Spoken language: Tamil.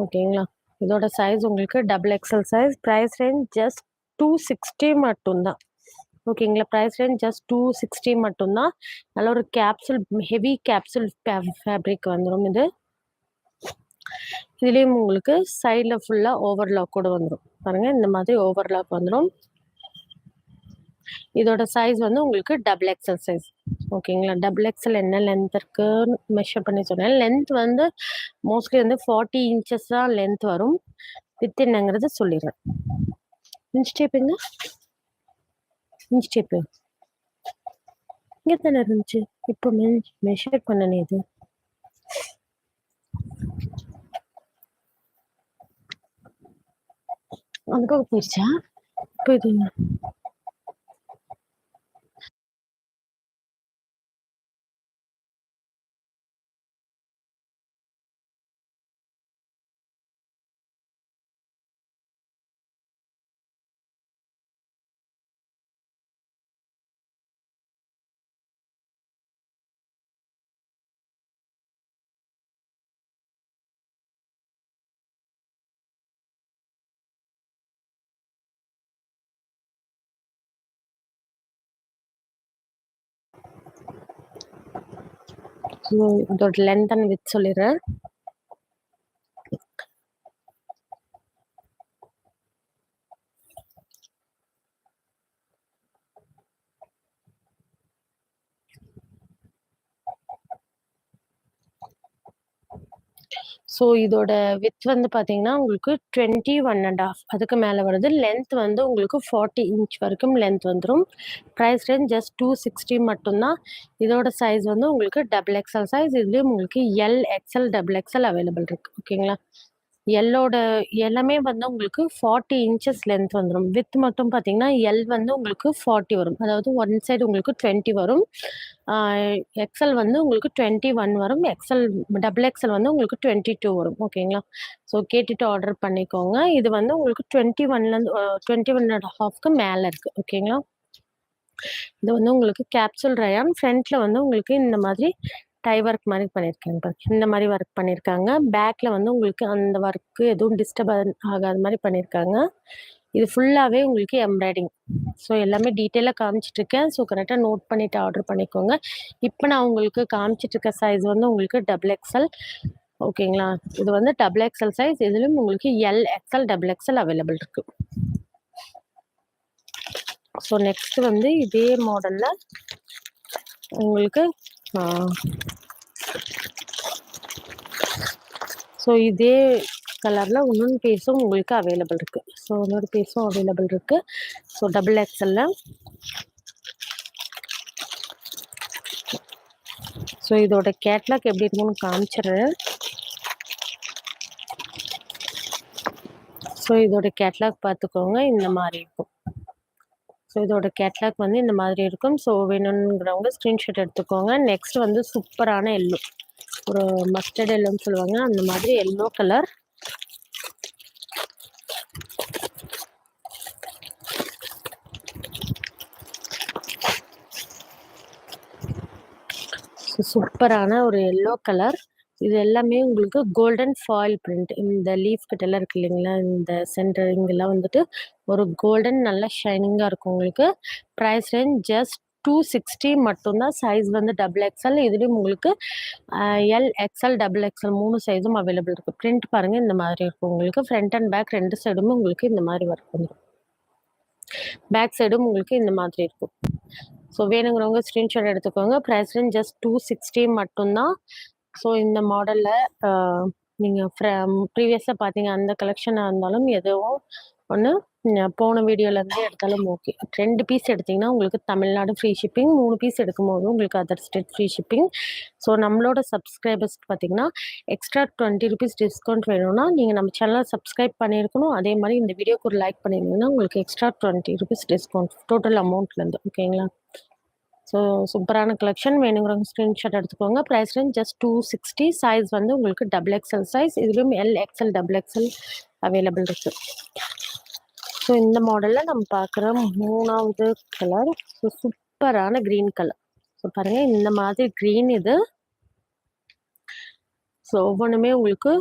ஓகேங்களா. இதோட சைஸ் உங்களுக்கு double XL size. Price range just 260 மட்டும்தான். ஓகேங்களா. ப்ரைஸ் ரேஞ்ச் ஜஸ்ட் 260 மட்டும்தான். நல்ல ஒரு கேப்சூல், ஹெவி கேப்சூல் ஃபேப்ரிக் வந்துடும் இது. இதுலேயும் உங்களுக்கு சைடில் ஃபுல்லாக ஓவர்லாக் கூட வந்துடும். பாருங்கள், இந்த மாதிரி ஓவர்லாக் வந்துடும். இதோட சைஸ் வந்து உங்களுக்கு டபுள் எக்ஸல் சைஸ். ஓகேங்களா. டபுள் எக்ஸல் என்ன லென்த் இருக்குன்னு மெஷர் பண்ணி சொன்னேன். லென்த் வந்து மோஸ்ட்லி வந்து 40 இன்ச்சஸ் தான் லென்த் வரும். வித் என்னங்கிறது சொல்லிடுறேன். இன்ச் டேப்புங்க, இன்ச் டேப்பு இங்கே தானே இருந்துச்சு. இப்போ மெஷர் பண்ணனே இது. அதுக்காக போயிடுச்சா? போயிடுங்க. இதோட லென்த் அண்ட் வித் சொல்லிடுறேன். ஸோ இதோட வித் வந்து பார்த்தீங்கன்னா உங்களுக்கு 21.5 அதுக்கு மேலே வருது. லென்த் வந்து உங்களுக்கு 40 இன்ச் வரைக்கும் லென்த் வந்துடும். ப்ரைஸ் ரேஞ்ச் ஜஸ்ட் 260 மட்டும்தான். இதோட சைஸ் வந்து உங்களுக்கு டபுள் எக்ஸல் சைஸ். இதுலேயும் உங்களுக்கு L XL double XL available இருக்குது. ஓகேங்களா. எல்லோட எல்லாமே வந்து உங்களுக்கு 40 இன்ச்சஸ் லென்த் வந்துடும். வித் மட்டும் பார்த்தீங்கன்னா எல் வந்து உங்களுக்கு 40 வரும். அதாவது ஒன் சைடு உங்களுக்கு 20 வரும். எக்ஸல் வந்து உங்களுக்கு 21 வரும். எக்ஸல் டபுள் எக்ஸல் வந்து உங்களுக்கு 22 வரும். ஓகேங்களா. ஸோ கேட்டுட்டு ஆர்டர் பண்ணிக்கோங்க. இது வந்து உங்களுக்கு 21லேருந்து 21.5க்கு மேலே இருக்குது. ஓகேங்களா. இது வந்து உங்களுக்கு கேப்சூல் ரயான். ஃப்ரண்ட்டில் வந்து உங்களுக்கு இந்த மாதிரி டை ஒர்க் மாதிரி பண்ணியிருக்காங்க. பாருங்க, இந்த மாதிரி ஒர்க் பண்ணியிருக்காங்க. பேக்கில் வந்து உங்களுக்கு அந்த ஒர்க்கு எதுவும் டிஸ்டர்ப் ஆகாத மாதிரி பண்ணியிருக்காங்க. இது ஃபுல்லாகவே உங்களுக்கு எம்ப்ராய்டிங். ஸோ எல்லாமே டீட்டெயிலாக காமிச்சிட்ருக்கேன். ஸோ கரெக்டாக நோட் பண்ணிவிட்டு ஆர்டர் பண்ணிக்கோங்க. இப்போ நான் உங்களுக்கு காமிச்சிட்ருக்க சைஸ் வந்து உங்களுக்கு டபுள் எக்ஸல். ஓகேங்களா. இது வந்து டபுள் எக்ஸல் சைஸ். இதுலேயும் உங்களுக்கு L XL double XL available இருக்குது. ஸோ நெக்ஸ்ட் வந்து இதே மாடலில் உங்களுக்கு ஸோ இதே கலரில் இன்னொன்று பீஸும் உங்களுக்கு அவைலபிள் இருக்குது. ஸோ இன்னொரு பீஸும் அவைலபிள் இருக்குது. ஸோ டபுள் எக்ஸலில். ஸோ இதோட கேட்லாக் எப்படி இருக்குன்னு காமிச்சிடுறேன். ஸோ இதோட கேட்லாக் பார்த்துக்கோங்க, இந்த மாதிரி இருக்கும். ஸோ இதோட கேட்லாக் வந்து இந்த மாதிரி இருக்கும். ஸோ வேணுங்கிறவங்க ஸ்க்ரீன்ஷாட் எடுத்துக்கோங்க. நெக்ஸ்ட் வந்து சூப்பரான எல்லோ, ஒரு மஸ்டர்ட் எல்லோன்னு சொல்லுவாங்க, அந்த மாதிரி எல்லோ கலர். சூப்பரான ஒரு எல்லோ கலர். இது எல்லாமே உங்களுக்கு கோல்டன் ஃபாயில் பிரிண்ட். இந்த லீஃப் கிட்ட எல்லாம் இருக்கு இல்லைங்களா, இந்த சென்டர் இங்கெல்லாம் வந்துட்டு ஒரு கோல்டன் நல்ல ஷைனிங்காக இருக்கும் உங்களுக்கு. ப்ரைஸ் ரேஞ்ச் ஜஸ்ட் 260 மட்டும்தான். சைஸ் வந்து டபுள் எக்ஸல். இதுலேயும் உங்களுக்கு எல் எக்ஸல் டபுள் எக்ஸல் 3 சைஸும் அவைலபிள் இருக்குது. பிரிண்ட் பாருங்கள், இந்த மாதிரி இருக்கும் உங்களுக்கு. ஃப்ரண்ட் அண்ட் பேக் ரெண்டு சைடுமே உங்களுக்கு இந்த மாதிரி ஒர்க் வந்துடும். பேக் சைடும் உங்களுக்கு இந்த மாதிரி இருக்கும். ஸோ வேணுங்கிறவங்க ஸ்க்ரீன்ஷாட் எடுத்துக்கோங்க. ப்ரைஸ் ரேஞ்ச் ஜஸ்ட் 260 மட்டும்தான். ஸோ இந்த மாடலில் நீங்கள் ப்ரீவியஸாக பார்த்தீங்க அந்த கலெக்ஷனாக இருந்தாலும் எதுவும் ஒன்று போன வீடியோலேருந்து எடுத்தாலும் ஓகே. 2 பீஸ் எடுத்திங்கன்னா உங்களுக்கு தமிழ்நாடு ஃப்ரீ ஷிப்பிங். 3 பீஸ் எடுக்கும்போது உங்களுக்கு other state free shipping. So நம்மளோட சப்ஸ்கிரைபர்ஸ்க்கு பார்த்தீங்கன்னா எக்ஸ்ட்ரா 20 ருபீஸ் டிஸ்கவுண்ட் வேணும்னா நீங்கள் நம்ம சேனலை சப்ஸ்கிரைப் பண்ணியிருக்கணும். அதே மாதிரி இந்த வீடியோக்கு ஒரு லைக் பண்ணியிருந்தீங்கன்னா உங்களுக்கு எக்ஸ்ட்ரா 20 ருபீஸ் டிஸ்கவுண்ட் டோட்டல் அமௌண்ட்லேருந்து. ஓகேங்களா. ஸோ சூப்பரான கலெக்ஷன். வேணுங்கிறவங்க ஸ்க்ரீன்ஷாட் எடுத்துக்கோங்க. Price range just 260. சைஸ் வந்து உங்களுக்கு டபுள் எக்ஸல் சைஸ். இதுலேயும் L XL double XL available இருக்குது. ஸோ இந்த மாடலில் நம்ம பார்க்குற 3வது கலர் ஸோ சூப்பரான க்ரீன் கலர். ஸோ பாருங்கள், இந்த மாதிரி க்ரீன் இது. ஸோ ஒவ்வொன்றுமே உங்களுக்கு